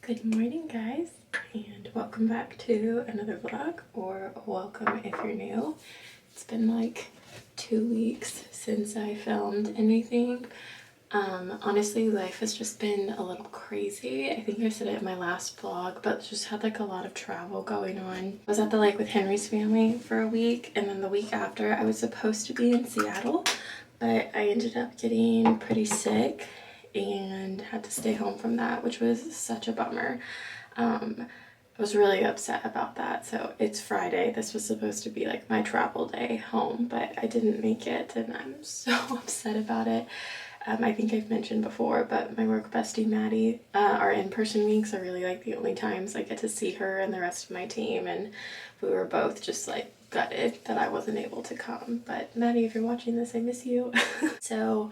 Good morning, guys, and welcome back to another vlog, or welcome if you're new. It's been like 2 weeks since I filmed anything. Honestly, life has just been a little crazy. I think I said it in my last vlog, but just had like a lot of travel going on. I was at the lake with Henry's family for a week, and then the week after I was supposed to be in Seattle, but I ended up getting pretty sick and had to stay home from that, which was such a bummer. I was really upset about that. So it's Friday. This was supposed to be like my travel day home, but I didn't make it, and I'm so upset about it. I think I've mentioned before, but my work bestie Maddie, our in-person weeks are really like the only times I get to see her and the rest of my team, and we were both just like gutted that I wasn't able to come. But Maddie, if you're watching this, I miss you. So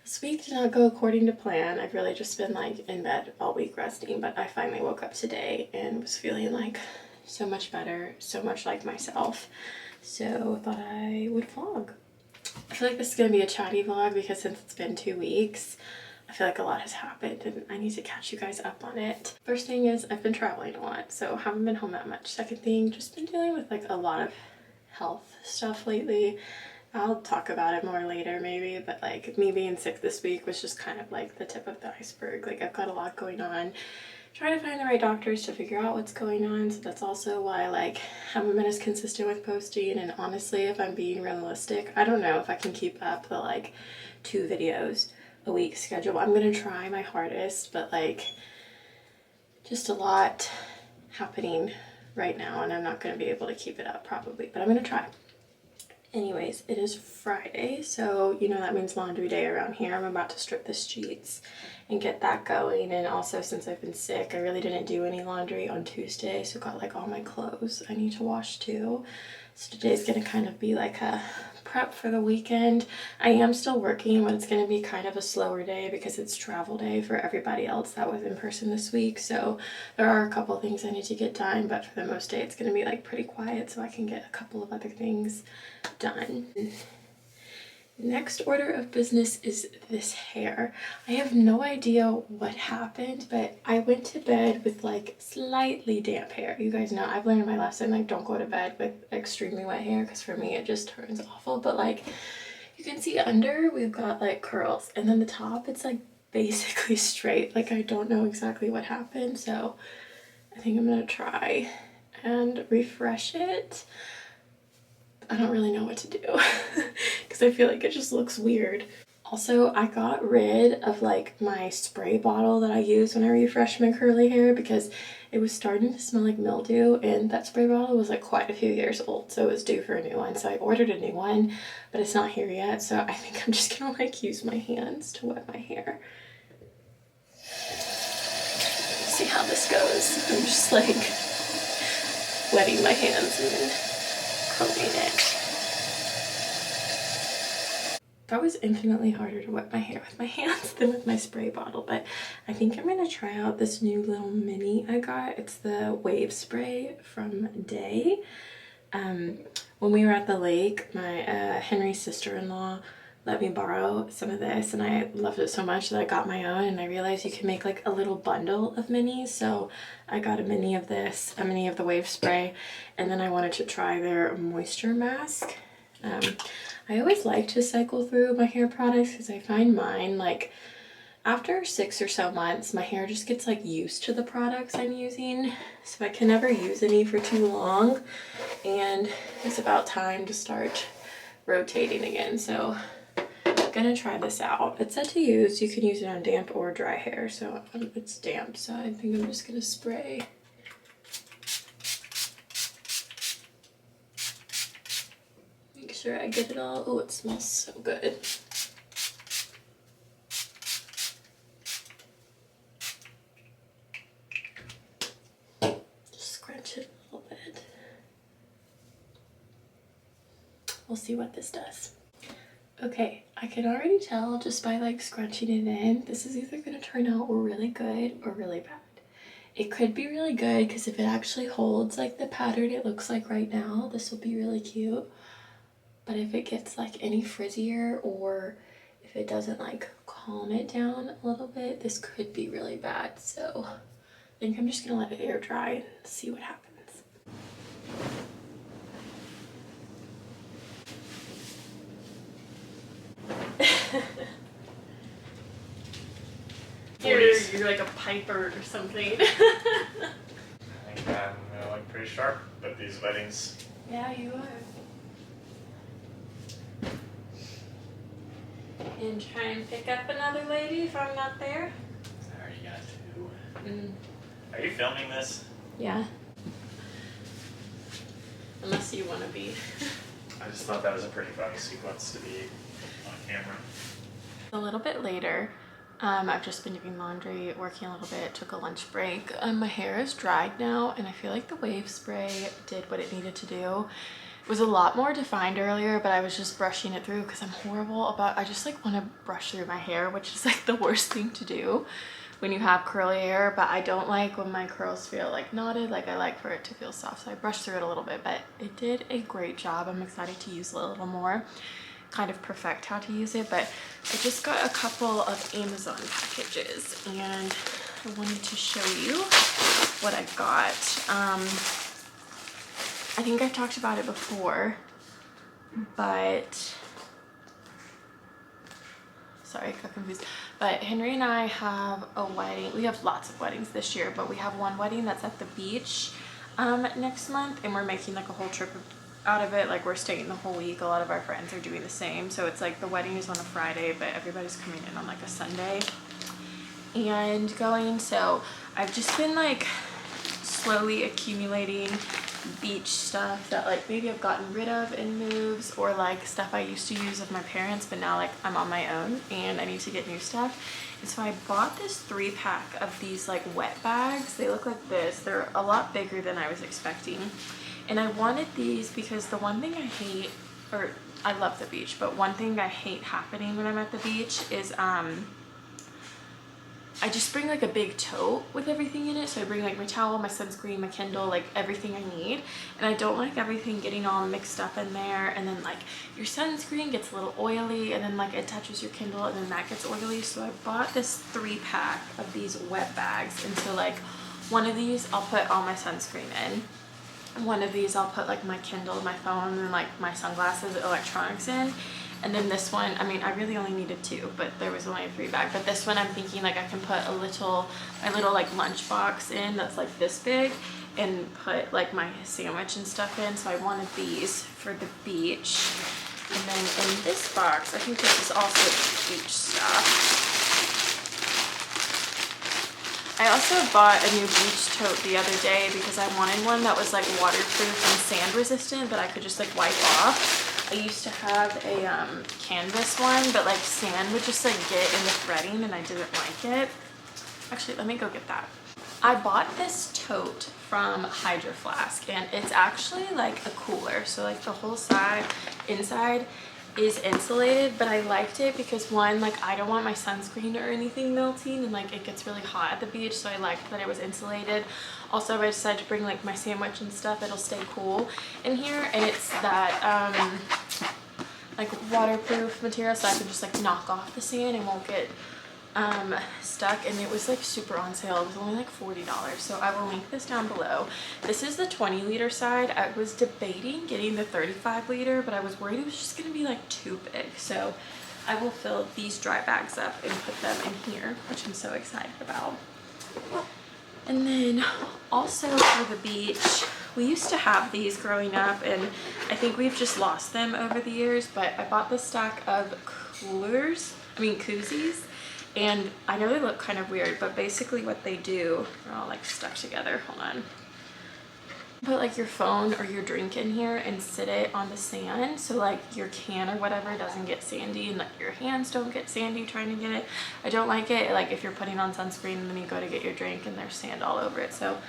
this week did not go according to plan. I've really just been like in bed all week resting, but I finally woke up today and was feeling like so much better, so much like myself. So I thought I would vlog. I feel like this is going to be a chatty vlog because since it's been 2 weeks, I feel like a lot has happened and I need to catch you guys up on it. First thing is I've been traveling a lot, so haven't been home that much. Second thing, just been dealing with like a lot of health stuff lately. I'll talk about it more later maybe, but like me being sick this week was just kind of like the tip of the iceberg. Like I've got a lot going on, trying to find the right doctors to figure out what's going on. So that's also why like haven't been as consistent with posting. And honestly, if I'm being realistic, I don't know if I can keep up the like 2 videos a week schedule. I'm gonna try my hardest, but like just a lot happening right now and I'm not gonna be able to keep it up probably, but I'm gonna try. Anyways, it is Friday, so you know that means laundry day around here. I'm about to strip the sheets and get that going. And also, since I've been sick, I really didn't do any laundry on Tuesday, so got like all my clothes I need to wash too. So today's gonna kind of be like a prep for the weekend. I am still working, but it's gonna be kind of a slower day because it's travel day for everybody else that was in person this week. So there are a couple things I need to get done, but for the most day it's gonna be like pretty quiet so I can get a couple of other things done. Next order of business is this hair. I have no idea what happened, but I went to bed with like slightly damp hair. You guys know I've learned my lesson, like don't go to bed with extremely wet hair because for me it just turns awful. But like you can see under we've got like curls, and then the top it's like basically straight. Like I don't know exactly what happened, so I think I'm gonna try and refresh it. I don't really know what to do because I feel like it just looks weird. Also, I got rid of like my spray bottle that I use when I refresh my curly hair because it was starting to smell like mildew, and that spray bottle was like quite a few years old, so it was due for a new one. So I ordered a new one, but it's not here yet, so I think I'm just gonna like use my hands to wet my hair. See how this goes. I'm just like wetting my hands and then combing it. That was infinitely harder to wet my hair with my hands than with my spray bottle, but I think I'm gonna try out this new little mini I got. It's the wave spray from Day. When we were at the lake, my Henry's sister-in-law let me borrow some of this, and I loved it so much that I got my own, and I realized you can make like a little bundle of minis. So I got a mini of this, a mini of the wave spray, and then I wanted to try their moisture mask. I always like to cycle through my hair products because I find mine like after 6 or so months my hair just gets like used to the products I'm using, so I can never use any for too long, and it's about time to start rotating again. So I'm gonna try this out. It said to use, you can use it on damp or dry hair, so it's damp, so I think I'm just gonna spray. Make sure I get it all. Oh, it smells so good. Just scrunch it a little bit. We'll see what this does. Okay, I can already tell just by like scrunching it in, this is either gonna turn out really good or really bad. It could be really good because if it actually holds like the pattern it looks like right now, this will be really cute. But if it gets like any frizzier or if it doesn't like calm it down a little bit, this could be really bad. So think I'm just gonna let it air dry and see what happens. You're like a piper or something. I think I'm gonna look pretty sharp at these weddings. Yeah, you are. And try and pick up another lady if I'm not there. I already got two. Mm. Are you filming this? Yeah. Unless you want to be. I just thought that was a pretty funny sequence to be on camera. A little bit later, I've just been doing laundry, working a little bit, took a lunch break. My hair is dried now and I feel like the wave spray did what it needed to do. It was a lot more defined earlier, but I was just brushing it through because I'm horrible about, I just like want to brush through my hair, which is like the worst thing to do when you have curly hair, but I don't like when my curls feel like knotted. Like I like for it to feel soft, so I brushed through it a little bit, but it did a great job. I'm excited to use it a little more, kind of perfect how to use it. But I just got a couple of Amazon packages and I wanted to show you what I got. I think I've talked about it before, but sorry, I got confused. But Henry and I have a wedding. We have lots of weddings this year, but we have one wedding that's at the beach next month, and we're making like a whole trip out of it. Like we're staying the whole week. A lot of our friends are doing the same. So it's like the wedding is on a Friday, but everybody's coming in on like a Sunday and going. So I've just been like slowly accumulating beach stuff that like maybe I've gotten rid of in moves, or like stuff I used to use of my parents, but now like I'm on my own and I need to get new stuff. And so I bought this 3-pack of these like wet bags. They look like this. They're a lot bigger than I was expecting. And I wanted these because the one thing I hate, or I love the beach, but one thing I hate happening when I'm at the beach is I just bring like a big tote with everything in it. So I bring like my towel, my sunscreen, my Kindle, like everything I need. And I don't like everything getting all mixed up in there. And then like your sunscreen gets a little oily and then like it touches your Kindle and then that gets oily. So I bought this 3-pack of these wet bags. And so like one of these I'll put all my sunscreen in. One of these I'll put like my Kindle, my phone, and like my sunglasses, electronics in. And then this one, I mean, I really only needed 2, but there was only a 3-bag. But this one I'm thinking like I can put my little like lunch box in that's like this big and put like my sandwich and stuff in. So I wanted these for the beach. And then in this box, I think this is also beach stuff. I also bought a new beach tote the other day because I wanted one that was like waterproof and sand resistant that I could just like wipe off. I used to have a canvas one, but like sand would just like get in the threading and I didn't like it. Actually, let me go get that. I bought this tote from Hydro Flask and it's actually like a cooler. So like the whole inside is insulated, but I liked it because one, like I don't want my sunscreen or anything melting and like it gets really hot at the beach, so I liked that it was insulated. Also, if I decide to bring like my sandwich and stuff, it'll stay cool in here. And it's that like waterproof material, so I can just like knock off the sand and won't get stuck. And it was like super on sale. It was only like $40, so I will link this down below. This is the 20-liter side. I was debating getting the 35-liter, but I was worried it was just gonna be like too big, so I will fill these dry bags up and put them in here, which I'm so excited about. And then also for the beach, we used to have these growing up and I think we've just lost them over the years, but I bought this stack of koozies. And I know they look kind of weird, but basically what they do, they're all like stuck together, hold on. Put like your phone or your drink in here and sit it on the sand, so like your can or whatever doesn't get sandy and like your hands don't get sandy trying to get it. I don't like it like if you're putting on sunscreen and then you go to get your drink and there's sand all over it. So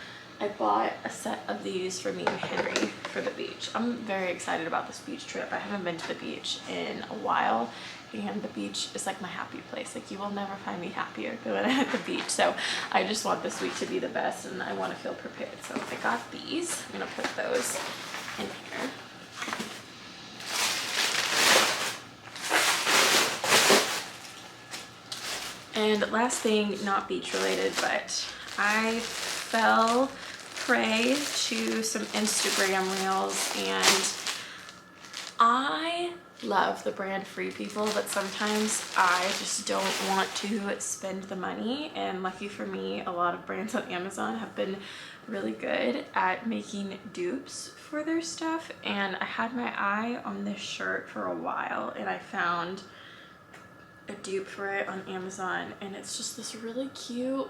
I bought a set of these for me and Henry for the beach. I'm very excited about this beach trip. I haven't been to the beach in a while and the beach is like my happy place. Like you will never find me happier than at the beach. So I just want this week to be the best and I want to feel prepared. So I got these. I'm gonna put those in here. And last thing, not beach related, but I fell prey to some Instagram reels, and I love the brand Free People, but sometimes I just don't want to spend the money. And lucky for me, a lot of brands on Amazon have been really good at making dupes for their stuff. And I had my eye on this shirt for a while, and I found a dupe for it on Amazon, and it's just this really cute,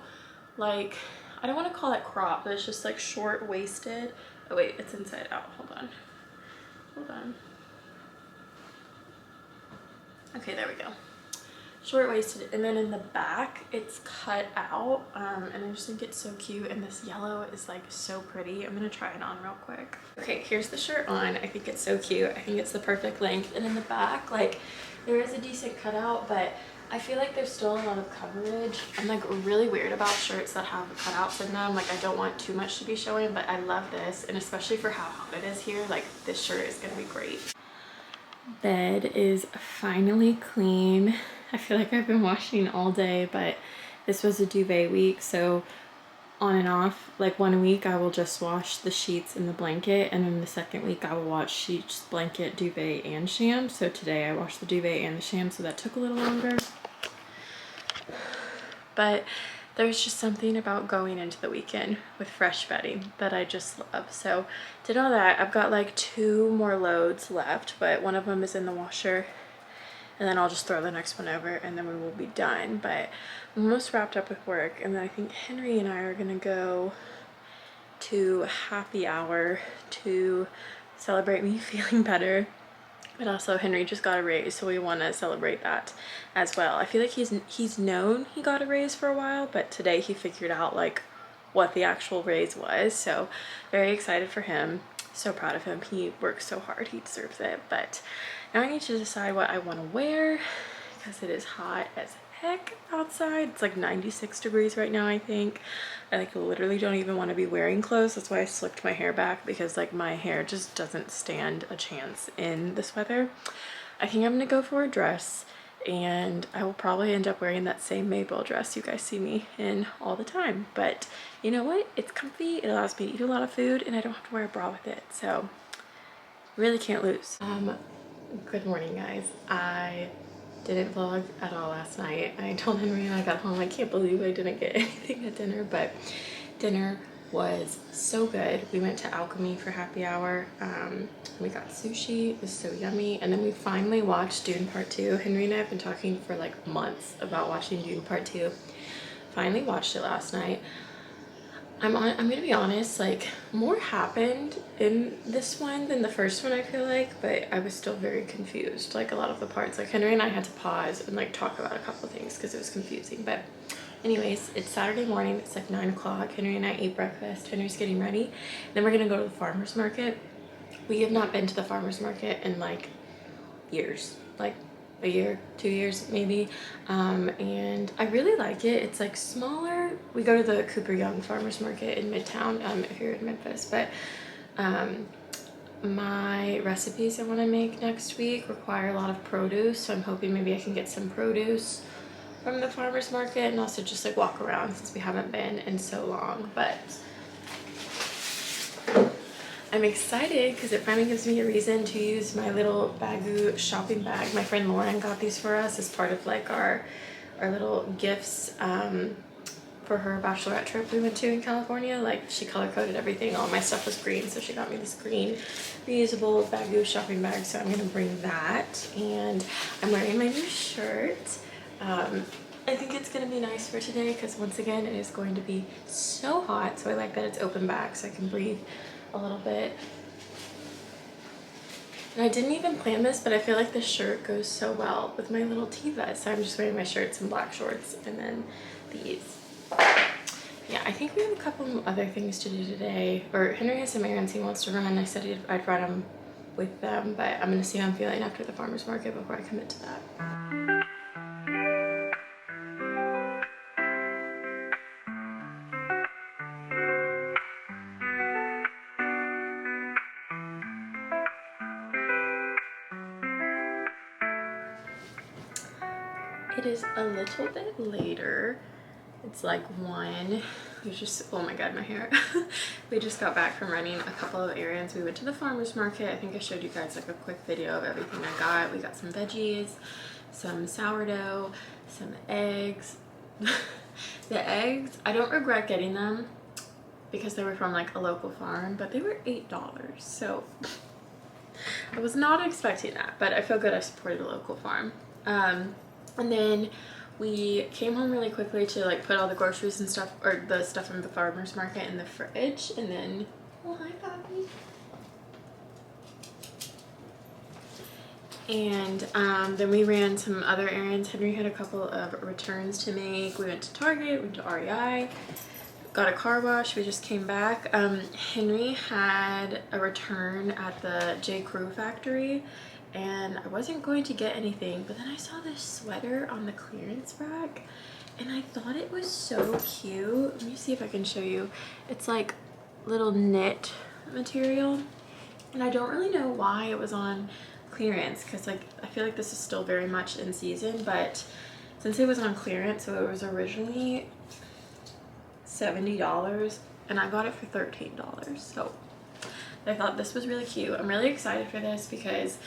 like, I don't want to call it crop, but it's just like short-waisted. Oh wait, it's inside out. Hold on. Okay, there we go. Short-waisted, and then in the back it's cut out, and I just think it's so cute, and this yellow is like so pretty. I'm gonna try it on real quick. Okay, here's the shirt on. I think it's so cute. I think it's the perfect length, and in the back, like, there is a decent cutout, but I feel like there's still a lot of coverage. I'm like really weird about shirts that have cutouts in them. Like, I don't want too much to be showing, but I love this, and especially for how hot it is here, like, this shirt is gonna be great. Bed is finally clean. I feel like I've been washing all day, but this was a duvet week, so on and off. Like, one week I will just wash the sheets and the blanket, and then the second week I will wash sheets, blanket, duvet, and sham. So today I washed the duvet and the sham, so that took a little longer. But there's just something about going into the weekend with fresh bedding that I just love. So did all that. I've got like 2 more loads left, but one of them is in the washer, and then I'll just throw the next one over, and then we will be done. But I'm almost wrapped up with work, and then I think Henry and I are gonna go to happy hour to celebrate me feeling better. But also Henry just got a raise, so we want to celebrate that as well. I feel like he's known he got a raise for a while, but today he figured out like what the actual raise was. So very excited for him. So proud of him. He works so hard. He deserves it. But now I need to decide what I want to wear, because it is hot as heck outside. It's like 96 degrees right now, I think. I like literally don't even want to be wearing clothes. That's why I slicked my hair back, because like my hair just doesn't stand a chance in this weather. I think I'm gonna go for a dress, and I will probably end up wearing that same Maybell dress you guys see me in all the time. But you know what? It's comfy. It allows me to eat a lot of food, and I don't have to wear a bra with it. So really can't lose. Good morning, guys. I didn't vlog at all last night. I told Henry when I got home, I can't believe I didn't get anything at dinner, but dinner was so good. We went to Alchemy for happy hour. We got sushi. It was so yummy. And then we finally watched Dune Part 2. Henry and I have been talking for like months about watching Dune Part 2. Finally watched it last night. I'm gonna be honest, like, more happened in this one than the first one, I feel like, but I was still very confused. Like, a lot of the parts, like, Henry and I had to pause and like talk about a couple things because it was confusing. But anyways, it's Saturday morning. It's like 9 o'clock. Henry and I ate breakfast. Henry's getting ready. Then we're gonna go to the farmer's market. We have not been to the farmer's market in like years, like a year, 2 years maybe, and I really like it. It's like smaller. We go to the Cooper Young Farmers Market in Midtown, if you're in Memphis. But my recipes I want to make next week require a lot of produce, so I'm hoping maybe I can get some produce from the farmers market, and also just like walk around since we haven't been in so long. But I'm excited because it finally gives me a reason to use my little Baggu shopping bag. My friend Lauren got these for us as part of like our little gifts for her bachelorette trip we went to in California. Like, she color coded everything. All my stuff was green, so she got me this green reusable Baggu shopping bag. So I'm gonna bring that, and I'm wearing my new shirt. I think it's gonna be nice for today because once again it is going to be so hot. So I like that it's open back so I can breathe a little bit. And I didn't even plan this, but I feel like this shirt goes so well with my little Teva. So I'm just wearing my shirts and black shorts and then these. Yeah, I think we have a couple other things to do today. Or Henry has some errands he wants to run. I said I'd run them with them, but I'm gonna see how I'm feeling after the farmer's market before I commit to that. It is a little bit later, It's like 1. We just, oh my god, my hair. We just got back from running a couple of errands. We went to the farmer's market. I think I showed you guys like a quick video of everything I got. We got some veggies, some sourdough, some eggs. The eggs, I don't regret getting them because they were from like a local farm, but they were $8. So I was not expecting that, but I feel good I supported a local farm. And then we came home really quickly to like put all the groceries and stuff, or the stuff from the farmer's market, in the fridge, and then, oh hi Bobby. And then we ran some other errands. Henry had a couple of returns to make. We went to Target, went to REI, got a car wash. We just came back. Henry had a return at the J. Crew factory, and I wasn't going to get anything, but then I saw this sweater on the clearance rack and I thought it was so cute. Let me see if I can show you. It's like little knit material, and I don't really know why it was on clearance, because like I feel like this is still very much in season, but since it was on clearance, so it was originally $70 and I got it for $13. So I thought this was really cute. I'm really excited for this because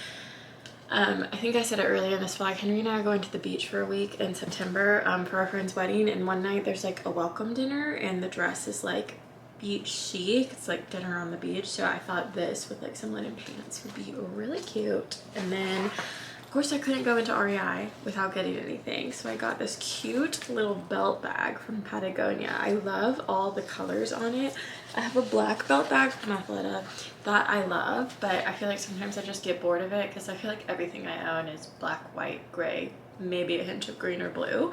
I think I said it earlier in this vlog, Henry and I are going to the beach for a week in September for our friend's wedding, and one night there's like a welcome dinner and the dress is like beach chic. It's like dinner on the beach, so I thought this with like some linen pants would be really cute. And then of course I couldn't go into REI without getting anything, so I got this cute little belt bag from Patagonia. I love all the colors on it. I have a black belt bag from Athleta that I love, but I feel like sometimes I just get bored of it because I feel like everything I own is black, white, gray, maybe a hint of green or blue.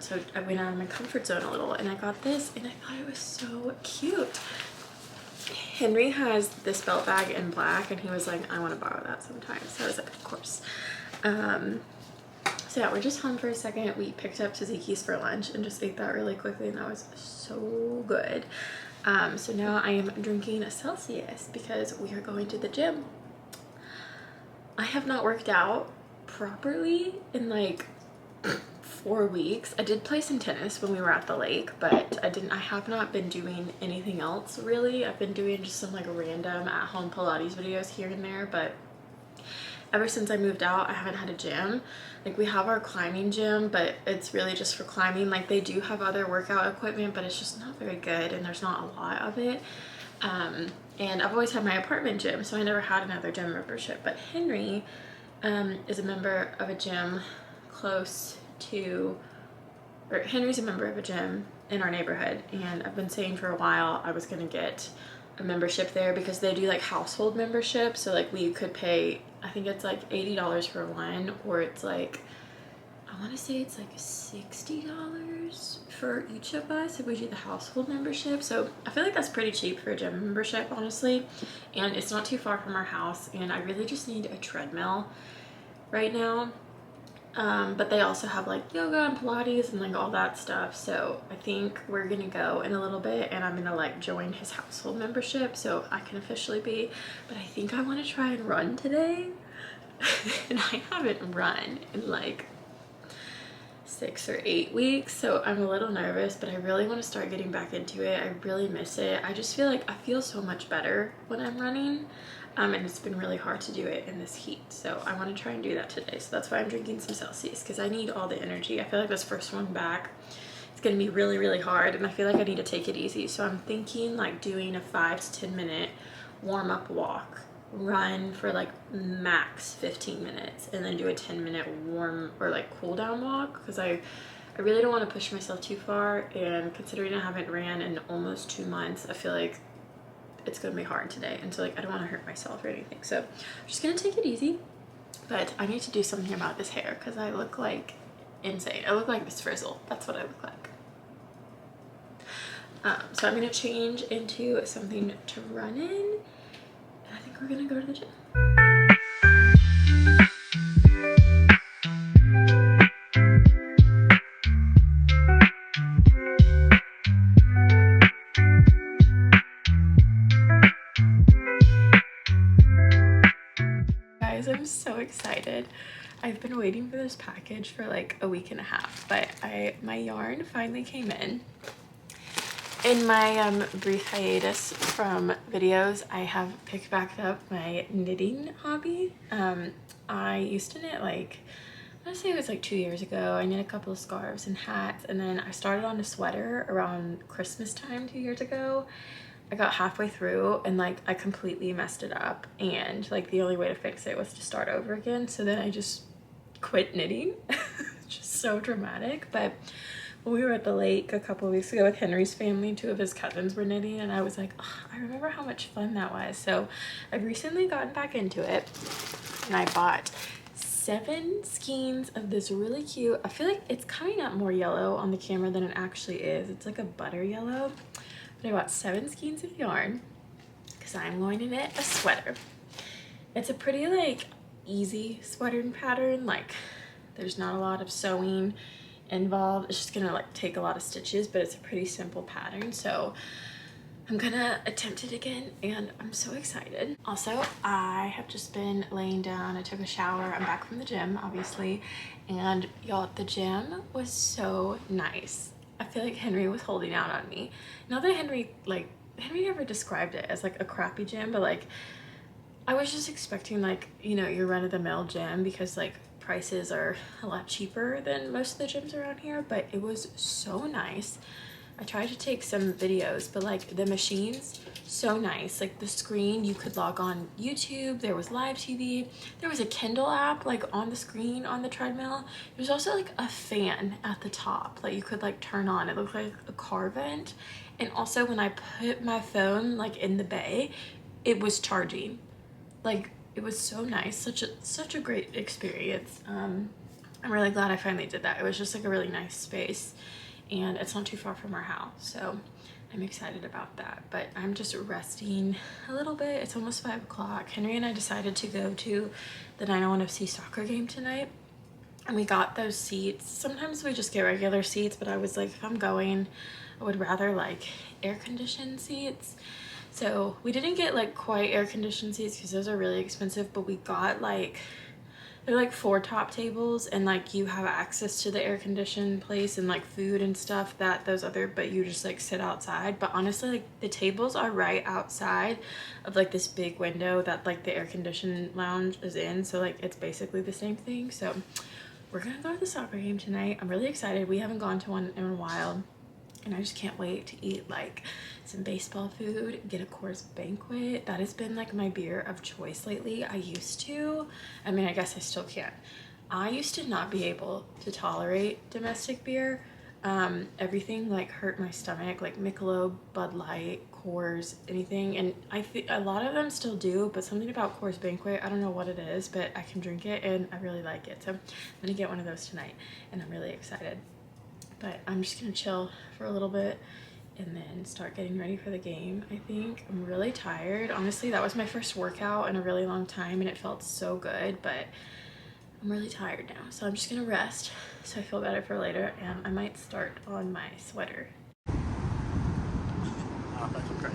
So I went out of my comfort zone a little and I got this and I thought it was so cute. Henry has this belt bag in black and he was like, I want to borrow that sometime. So I was like, of course. So yeah, we're just home for a second. We picked up tzatziki's for lunch and just ate that really quickly and that was so good. So now I am drinking a Celsius because we are going to the gym. I have not worked out properly in like 4 weeks. I did play some tennis when we were at the lake, but I have not been doing anything else really. I've been doing just some like random at home Pilates videos here and there, but ever since I moved out, I haven't had a gym. Like we have our climbing gym, but it's really just for climbing. Like they do have other workout equipment, but it's just not very good and there's not a lot of it. And I've always had my apartment gym, so I never had another gym membership. But Henry is a member of a gym close to, or Henry's a member of a gym in our neighborhood, and I've been saying for a while I was gonna get a membership there because they do like household membership. So like we could pay, I think it's like $80 for one, or it's like, I want to say it's like $60 for each of us if we do the household membership. So I feel like that's pretty cheap for a gym membership, honestly, and it's not too far from our house, and I really just need a treadmill right now. But they also have like yoga and Pilates and like all that stuff. So I think we're gonna go in a little bit and I'm gonna like join his household membership so I can officially be. But I think I want to try and run today. And I haven't run in like 6 or 8 weeks, so I'm a little nervous, but I really want to start getting back into it. I really miss it. I just feel like I feel so much better when I'm running. And it's been really hard to do it in this heat, so I want to try and do that today. So that's why I'm drinking some Celsius, because I need all the energy. I feel like this first one back, it's gonna be really, really hard, and I feel like I need to take it easy. So I'm thinking like doing a 5 to 10 minute warm-up walk, run for like max 15 minutes, and then do a 10-minute warm or like cool down walk, because I really don't want to push myself too far, and considering I haven't ran in almost 2 months, I feel like it's gonna be hard today, and so like I don't want to hurt myself or anything, so I'm just gonna take it easy. But I need to do something about this hair because I look like insane. I look like Miss Frizzle. That's what I look like. So I'm gonna change into something to run in, and I think we're gonna go to the gym. I'm so excited. I've been waiting for this package for like a week and a half, but my yarn finally came in. In my brief hiatus from videos, I have picked back up my knitting hobby. I used to knit like, I want to say it was like 2 years ago. I knit a couple of scarves and hats, and then I started on a sweater around Christmas time 2 years ago. I got halfway through and like I completely messed it up, and like the only way to fix it was to start over again. So then I just quit knitting. Just so dramatic. But when we were at the lake a couple of weeks ago with Henry's family, 2 of his cousins were knitting, and I was like, oh, I remember how much fun that was. So I've recently gotten back into it, and I bought 7 skeins of this really cute, I feel like it's coming out more yellow on the camera than it actually is. It's like a butter yellow. But I bought 7 skeins of yarn because I'm going to knit a sweater. It's a pretty like easy sweater pattern. Like there's not a lot of sewing involved. It's just gonna like take a lot of stitches, but it's a pretty simple pattern. So I'm gonna attempt it again, and I'm so excited. Also, I have just been laying down. I took a shower. I'm back from the gym, obviously. And y'all, the gym was so nice. I feel like Henry was holding out on me. Not that Henry never described it as like a crappy gym, but like I was just expecting like, you know, your run-of-the-mill gym, because like prices are a lot cheaper than most of the gyms around here. But it was so nice. I tried to take some videos, but like the machines, so nice. Like the screen, you could log on YouTube, there was live TV, there was a Kindle app like on the screen on the treadmill. There was also like a fan at the top that you could like turn on. It looked like a car vent. And also when I put my phone like in the bay, it was charging. Like it was so nice, such a great experience. I'm really glad I finally did that. It was just like a really nice space. And it's not too far from our house, so I'm excited about that. But I'm just resting a little bit. It's almost 5 o'clock. Henry and I decided to go to the 901 FC soccer game tonight, and we got those seats. Sometimes we just get regular seats, but I was like, if I'm going, I would rather like air-conditioned seats. So we didn't get like quite air-conditioned seats because those are really expensive, but we got like, they're like 4 top tables, and like you have access to the air-conditioned place and like food and stuff that those other, but you just like sit outside. But honestly, like the tables are right outside of like this big window that like the air-conditioned lounge is in, so like it's basically the same thing. So we're gonna go to the soccer game tonight. I'm really excited. We haven't gone to one in a while, and I just can't wait to eat like some baseball food, get a Coors Banquet. That has been like my beer of choice lately. I used to, I mean, I guess I still can. I used to not be able to tolerate domestic beer. Everything like hurt my stomach, like Michelob, Bud Light, Coors, anything. And I think a lot of them still do, but something about Coors Banquet, I don't know what it is, but I can drink it and I really like it. So I'm gonna get one of those tonight, and I'm really excited. But I'm just gonna chill for a little bit and then start getting ready for the game. I think I'm really tired. Honestly, that was my first workout in a really long time, and it felt so good, but I'm really tired now. So I'm just gonna rest so I feel better for later, and I might start on my sweater. Oh, that's great.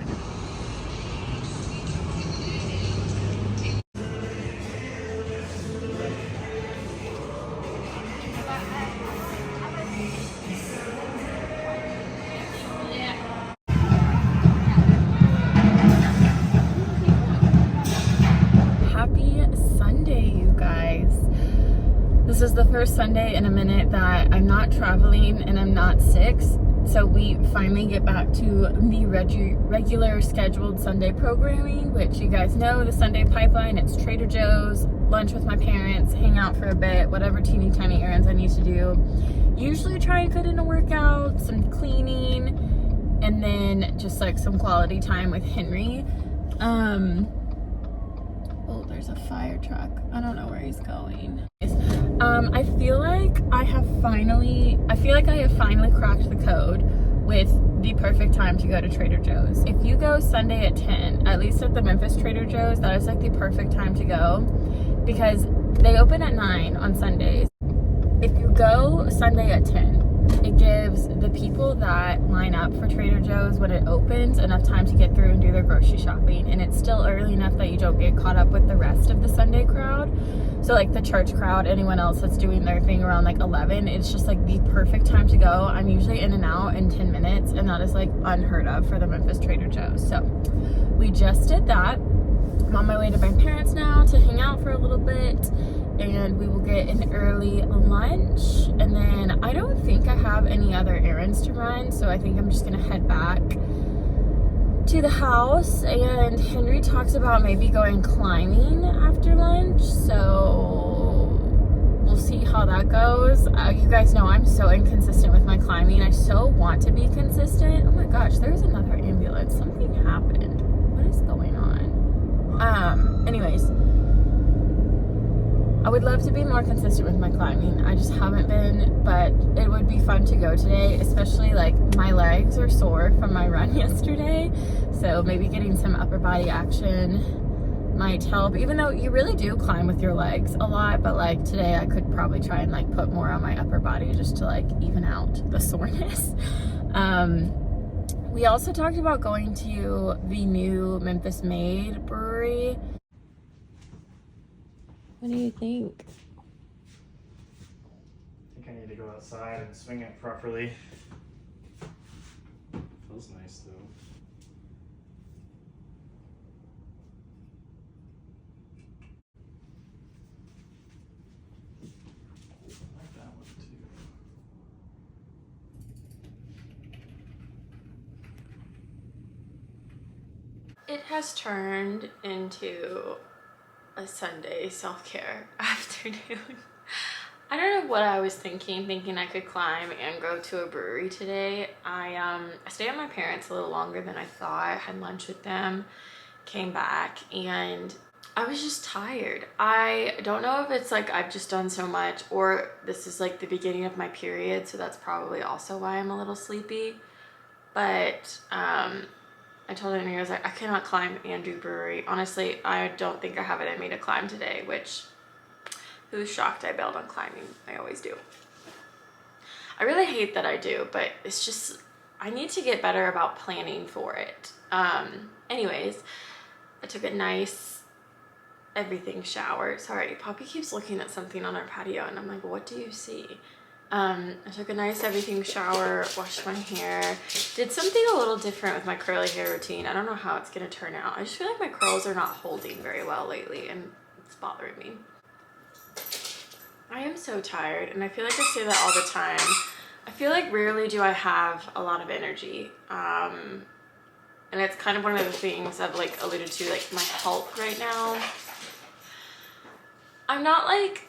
This is the first Sunday in a minute that I'm not traveling and I'm not sick. So we finally get back to the regular scheduled Sunday programming, which you guys know, the Sunday pipeline. It's Trader Joe's, lunch with my parents, hang out for a bit, whatever teeny tiny errands I need to do. Usually try and fit in a workout, some cleaning, and then just like some quality time with Henry. Oh, there's a fire truck. I don't know where he's going. I feel like I have finally cracked the code with the perfect time to go to Trader Joe's. If you go Sunday at 10, at least at the Memphis Trader Joe's, that is like the perfect time to go because they open at 9 on Sundays. If you go Sunday at 10, it gives the people that line up for Trader Joe's when it opens enough time to get through and do their grocery shopping, and it's still early enough that you don't get caught up with the rest of the Sunday crowd. So like the church crowd, anyone else that's doing their thing around like 11, it's just like the perfect time to go. I'm usually in and out in 10 minutes, and that is like unheard of for the Memphis Trader Joe's. So we just did that. I'm on my way to my parents now to hang out for a little bit, and we will get an early lunch, and then I don't think I have any other errands to run, so I think I'm just gonna head back to the house. And Henry talks about maybe going climbing after lunch, so we'll see how that goes. You guys know I'm so inconsistent with my climbing. I so want to be consistent. Oh my gosh, there's another ambulance. Something happened. What is going on? Anyways, I would love to be more consistent with my climbing. I just haven't been, but it would be fun to go today, especially like my legs are sore from my run yesterday. So maybe getting some upper body action might help, even though you really do climb with your legs a lot. But like today I could probably try and like put more on my upper body just to like even out the soreness. We also talked about going to the new Memphis Made brewery. What do you think? I think I need to go outside and swing it properly. Feels nice though. I like that one too. It has turned into a Sunday self-care afternoon. I don't know what I was thinking I could climb and go to a brewery today. I stayed at my parents' a little longer than I thought. I had lunch with them, came back, and I was just tired. I don't know if it's like I've just done so much, or this is like the beginning of my period, so that's probably also why I'm a little sleepy. But I told Henry, I was like, I cannot climb and do brewery. Honestly, I don't think I have it in me to climb today, which, who's shocked I bailed on climbing? I always do. I really hate that I do, but it's just, I need to get better about planning for it. Anyways, I took a nice everything shower. Sorry, Poppy keeps looking at something on our patio, and I'm like, what do you see? I took a nice everything shower, washed my hair, did something a little different with my curly hair routine. I don't know how it's gonna turn out. I just feel like my curls are not holding very well lately, and it's bothering me. I am so tired, and I feel like I say that all the time. I feel like rarely do I have a lot of energy. And it's kind of one of the things I've like alluded to, like my health right now. I'm not like,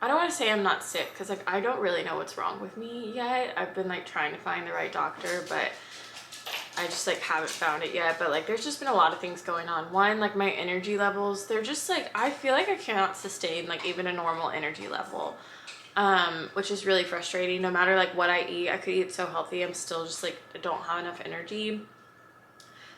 I don't want to say I'm not sick, because like I don't really know what's wrong with me yet. I've been like trying to find the right doctor, but I just like haven't found it yet. But like there's just been a lot of things going on. One, like my energy levels, they're just like, I feel like I cannot sustain like even a normal energy level, which is really frustrating. No matter like what I eat, I could eat so healthy, I'm still just like, I don't have enough energy.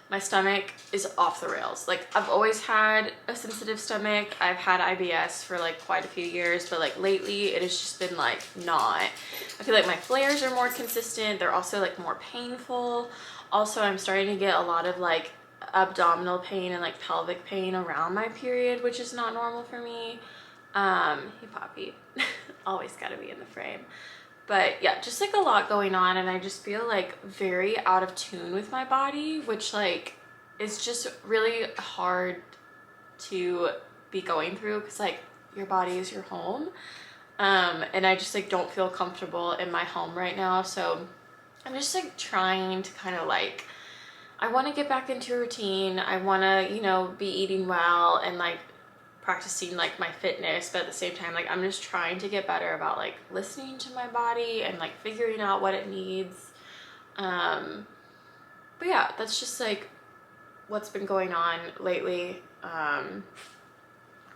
My stomach is off the rails. Like I've always had a sensitive stomach. I've had IBS for like quite a few years, but like lately it has just been like not. I feel like my flares are more consistent. They're also like more painful. Also, I'm starting to get a lot of like abdominal pain and like pelvic pain around my period, which is not normal for me. Hey Poppy, always gotta be in the frame. But yeah, just like a lot going on, and I just feel like very out of tune with my body, which like is just really hard to be going through, because like your body is your home. And I just like don't feel comfortable in my home right now. So I'm just like trying to kind of like, I want to get back into a routine. I want to, you know, be eating well and like practicing like my fitness, but at the same time, like I'm just trying to get better about like listening to my body and like figuring out what it needs. But yeah, that's just like what's been going on lately.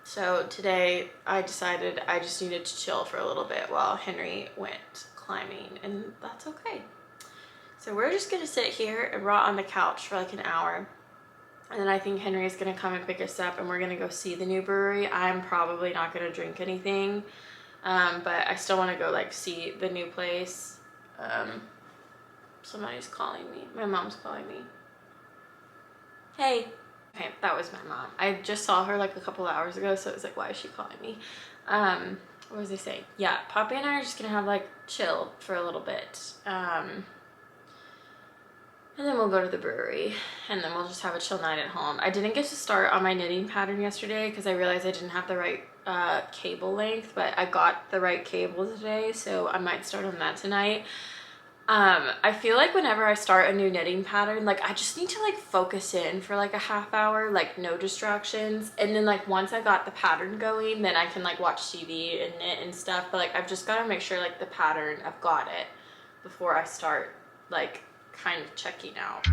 So today I decided I just needed to chill for a little bit while Henry went climbing, and that's okay. So we're just gonna sit here and rot on the couch for like an hour. And then I think Henry's gonna come and pick us up, and we're gonna go see the new brewery. I'm probably not gonna drink anything. But I still want to go like see the new place. Somebody's calling me. My mom's calling me. Hey. Okay, that was my mom. I just saw her like a couple hours ago, so it was like, why is she calling me? What was I saying? Yeah, Poppy and I are just gonna have like chill for a little bit. And then we'll go to the brewery, and then we'll just have a chill night at home. I didn't get to start on my knitting pattern yesterday because I realized I didn't have the right cable length, but I got the right cable today, so I might start on that tonight. I feel like whenever I start a new knitting pattern, like I just need to like focus in for like a half hour, like no distractions. And then like once I got the pattern going, then I can like watch TV and knit and stuff. But like I've just got to make sure like the pattern, I've got it before I start like kind of checking out.